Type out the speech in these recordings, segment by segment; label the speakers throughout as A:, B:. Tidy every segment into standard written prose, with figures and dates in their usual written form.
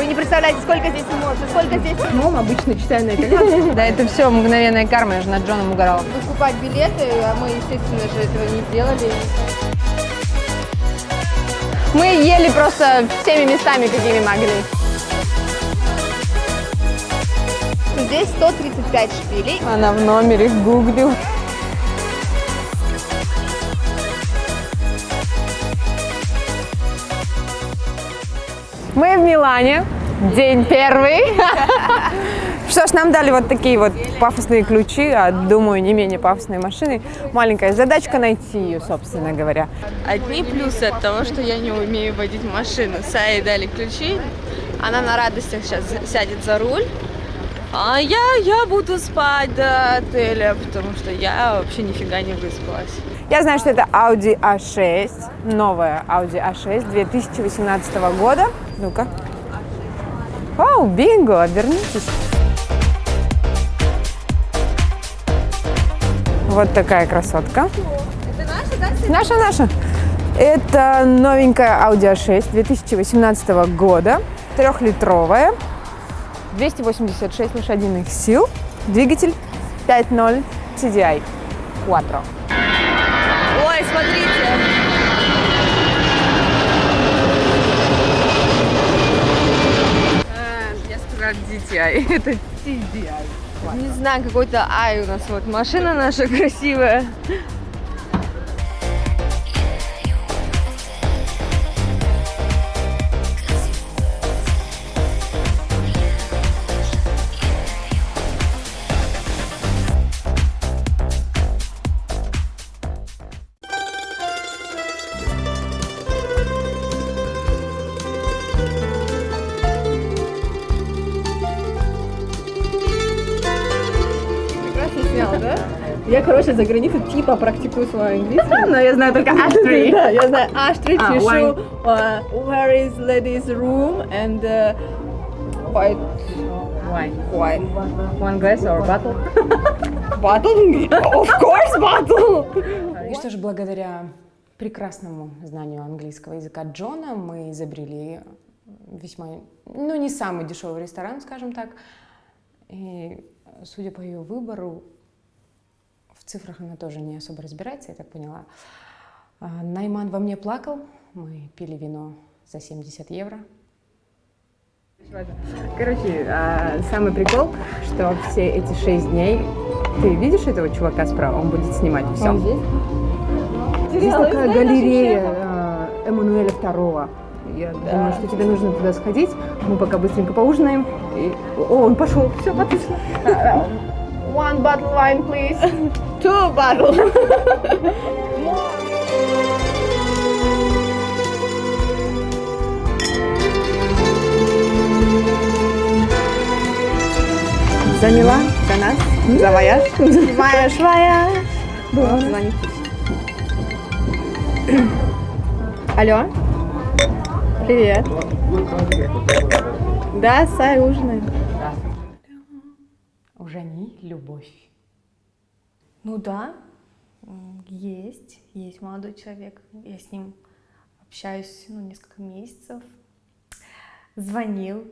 A: Вы не представляете, сколько здесь эмоций, сколько здесь...
B: Мом обычно читаю на итальянском. Да, это все мгновенная карма, я же над Джоном угорала.
A: Покупать билеты, а мы, естественно же, этого не сделали.
B: Мы ели просто всеми местами, какими могли.
A: Здесь 135 шпилей.
B: Она в номере гуглил. Мы в Милане, день первый. Что ж, нам дали вот такие вот пафосные ключи, а думаю, не менее пафосные машины. Маленькая задачка найти ее, собственно говоря.
C: Одни плюсы от того, что я не умею водить машину. Сае дали ключи, она на радостях сейчас сядет за руль, а я буду спать до отеля, потому что я вообще нифига не выспалась.
B: Я знаю, что это Audi A6, новая Audi A6 2018 года. Ну-ка. О, бинго, обернитесь. Вот такая красотка.
A: Это наша, да?
B: Наша. Это новенькая Audi A6 2018 года, 3-литровая, 286 лошадиных сил, двигатель 5.0 TDI Quattro.
C: Ой, смотрите!
B: Я сказала DTI, это TDI.
C: Не знаю, какой-то ай у нас вот машина наша красивая.
A: Я, короче, за границей типа практикую свой английский.
B: Но я знаю только Ashtray.
A: Да, я знаю Ashtray,
B: wine.
A: Тишу, where is ladies room and white.
B: One glass or bottle?
A: Bottle? Of course, bottle!
B: И что же, благодаря прекрасному знанию английского языка Джона мы изобрели весьма, не самый дешевый ресторан, скажем так. И, судя по ее выбору, в цифрах она тоже не особо разбирается, я так поняла. Найман во мне плакал, мы пили вино за 70 евро. Короче, самый прикол, что все эти 6 дней, ты видишь этого чувака справа, он будет снимать все.
A: Он здесь?
B: Здесь такая галерея Эммануэля II. Я думаю, что тебе нужно туда сходить. Мы пока быстренько поужинаем. О, он пошел. Все, отлично.
A: One bottle wine, please. Two bottle.
B: Заняла за нас, за вояж.
A: Вояж. Звонит. Алло. Привет. Да, Сай, ужинаем.
B: У Жани любовь.
C: Ну да, есть молодой человек. Я с ним общаюсь несколько месяцев. Звонил,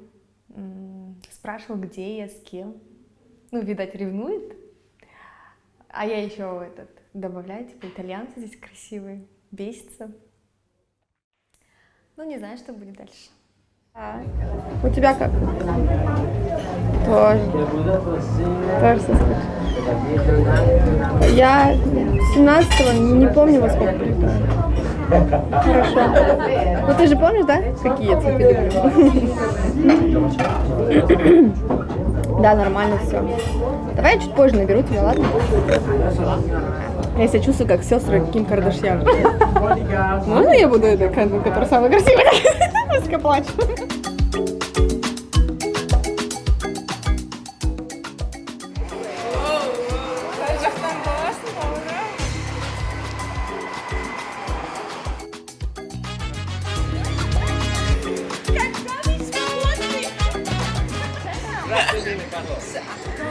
C: спрашивал, где я, с кем. Видать, ревнует. А я еще добавляю, итальянцы здесь красивые, бесится. Не знаю, что будет дальше.
A: У тебя как? Тоже соскучилась. Я 17-го не помню, во сколько прилетаю. Хорошо. Ты же помнишь, да, какие я цветы люблю? Да, нормально все. Давай я чуть позже наберу тебя, ладно? Я себя чувствую как сестры Ким Кардашьян. Можно я буду которая самая красивая? Пусть плачу.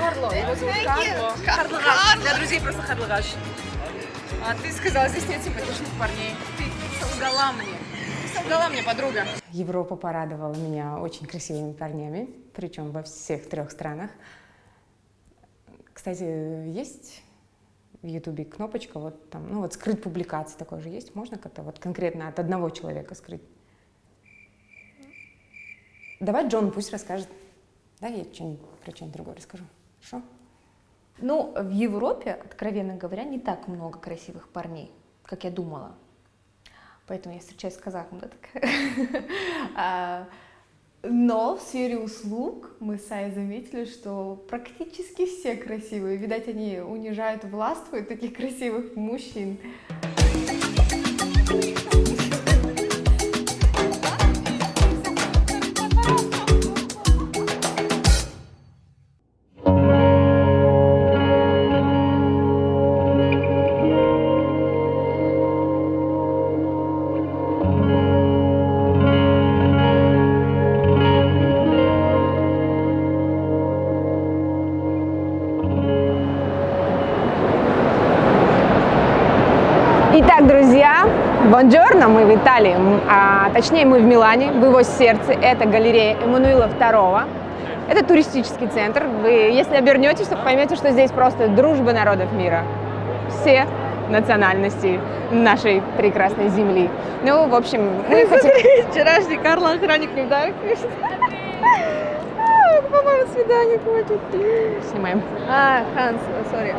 B: Карло, его зовут Карло. Карло. Для друзей просто Харлгаш. А ты сказала, здесь нет симпатичных парней. Ты солгала мне.
A: создала мне подруга.
B: Европа порадовала меня очень красивыми парнями, причем во всех 3 странах. Кстати, есть в Ютубе кнопочка, вот там, ну вот скрыть публикации такое же есть, можно как-то вот конкретно от одного человека скрыть? Давай Джон пусть расскажет. Да, я про что-нибудь другое расскажу. Хорошо?
D: Ну, в Европе, откровенно говоря, не так много красивых парней, как я думала. Поэтому я встречаюсь с казахом, да, такая. Но в сфере услуг мы с Саей заметили, что практически все красивые. Видать, они унижают, властвуют таких красивых мужчин.
B: Итак, друзья, бонджорно, мы в Италии, точнее мы в Милане, в его сердце. Это галерея Эммануила II. Это туристический центр. Вы, если обернетесь, то поймете, что здесь просто дружба народов мира. Все национальности нашей прекрасной земли. Ну, в общем, мы хотим...
A: Вчерашний Карл охранник не ударил, конечно. По-моему, свидание хочет.
B: Снимаем.
A: Ханс, сори.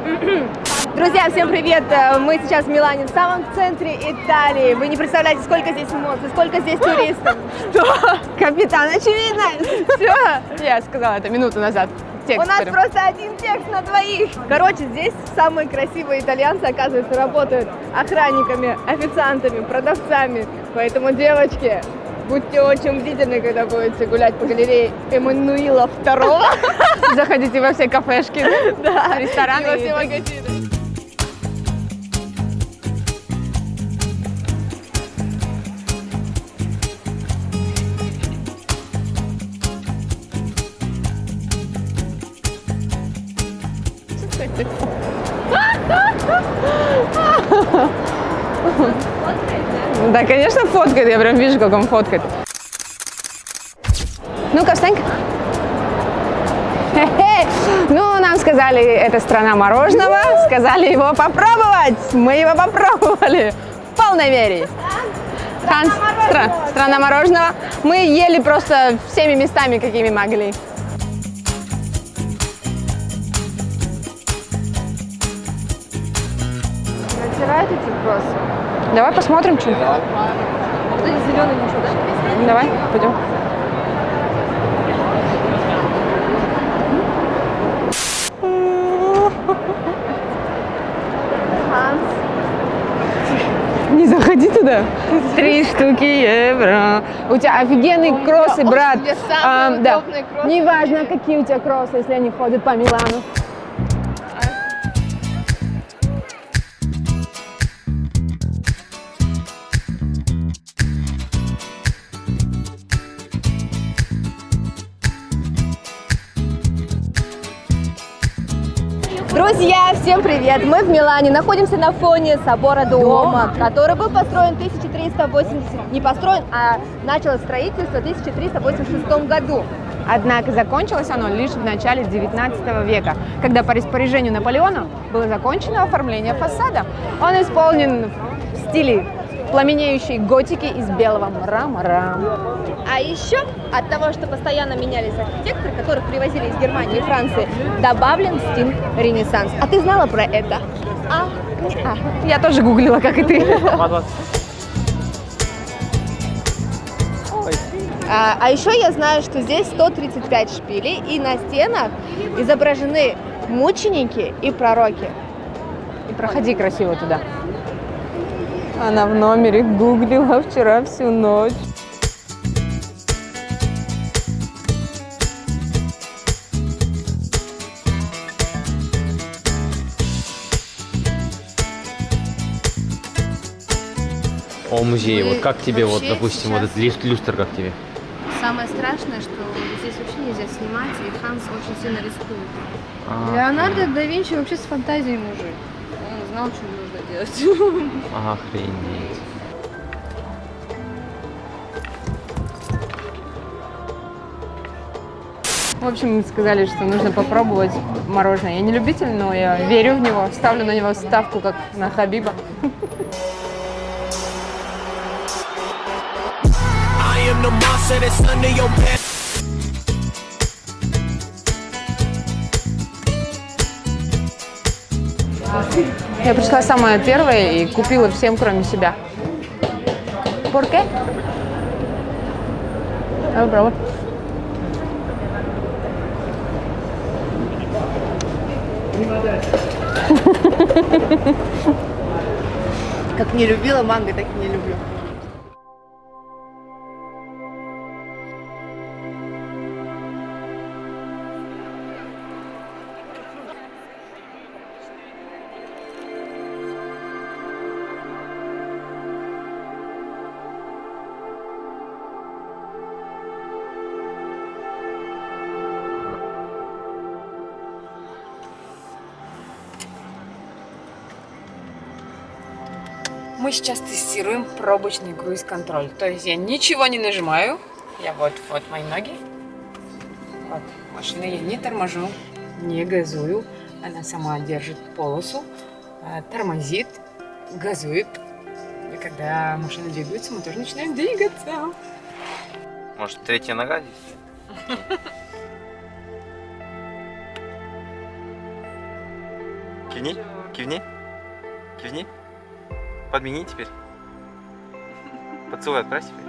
A: Друзья, всем привет! Мы сейчас в Милане, в самом центре Италии. Вы не представляете, сколько здесь эмоций, сколько здесь туристов.
B: Что? Капитан, очевидно. Все. Я сказала это минуту назад. Текст.
A: У нас просто один текст на двоих. Короче, здесь самые красивые итальянцы, оказывается, работают охранниками, официантами, продавцами. Поэтому, девочки, будьте очень бдительны, когда будете гулять по галерее Эммануила II.
B: Заходите во все кафешки, рестораны.
A: И во все магазины.
B: Да, конечно, фоткает. Я прям вижу, как он фоткает. Ну-ка, встань. Ну, нам сказали, это страна мороженого. Сказали его попробовать. Мы его попробовали в полной мере. Ханс, страна мороженого. Мы ели просто всеми местами, какими могли.
A: Натирают эти кроссы.
B: Давай посмотрим, что.
A: Вот эти зеленые ничего, да?
B: Давай, пойдем.
A: Ханс.
B: Не заходи туда. 3 штуки евро. У тебя офигенные кроссы, брат.
A: Тебе самые
B: Да.
A: удобные кроссы.
B: Неважно, какие у тебя кроссы, если они ходят по Милану.
D: Друзья, всем привет! Мы в Милане, находимся на фоне собора Дуомо, который был построен в 1380, не построен, а начало строительство в 1386 году.
B: Однако закончилось оно лишь в начале 19 века, когда по распоряжению Наполеона было закончено оформление фасада. Он исполнен в стиле пламенеющей готики из белого мрамора.
D: А еще от того, что постоянно менялись архитекторы, которых привозили из Германии и Франции, добавлен стиль Ренессанс. А ты знала про это?
B: Я тоже гуглила, как и ты.
D: А еще я знаю, что здесь 135 шпилей, и на стенах изображены мученики и пророки.
B: И проходи красиво туда. Она в номере гуглила вчера всю ночь.
E: О музее,
D: Мы
E: вот как тебе, вот,
D: вообще
E: допустим,
D: сейчас-
E: вот этот люстр, как тебе?
D: Самое страшное, что здесь вообще нельзя снимать, и Ханс очень сильно рискует.
A: Леонардо да Винчи вообще с фантазией мужик. Он знал, что нужно делать.
E: Охренеть.
B: В общем, сказали, что нужно попробовать мороженое. Я не любитель, но я верю в него. Ставлю на него ставку, как на Хабиба. Я пришла самая первая и купила всем, кроме себя. ¿Por qué? Давай пробуй.
A: Как не любила манго, так и не люблю.
B: Мы сейчас тестируем пробочный круиз-контроль. То есть я ничего не нажимаю. Я вот мои ноги. Вот машина, я не торможу, не газую. Она сама держит полосу, тормозит, газует. И когда машина двигается, мы тоже начинаем двигаться.
E: Может, третья нога здесь? Кивни, кивни, кивни. Подмени теперь. Поцелуй отправь теперь.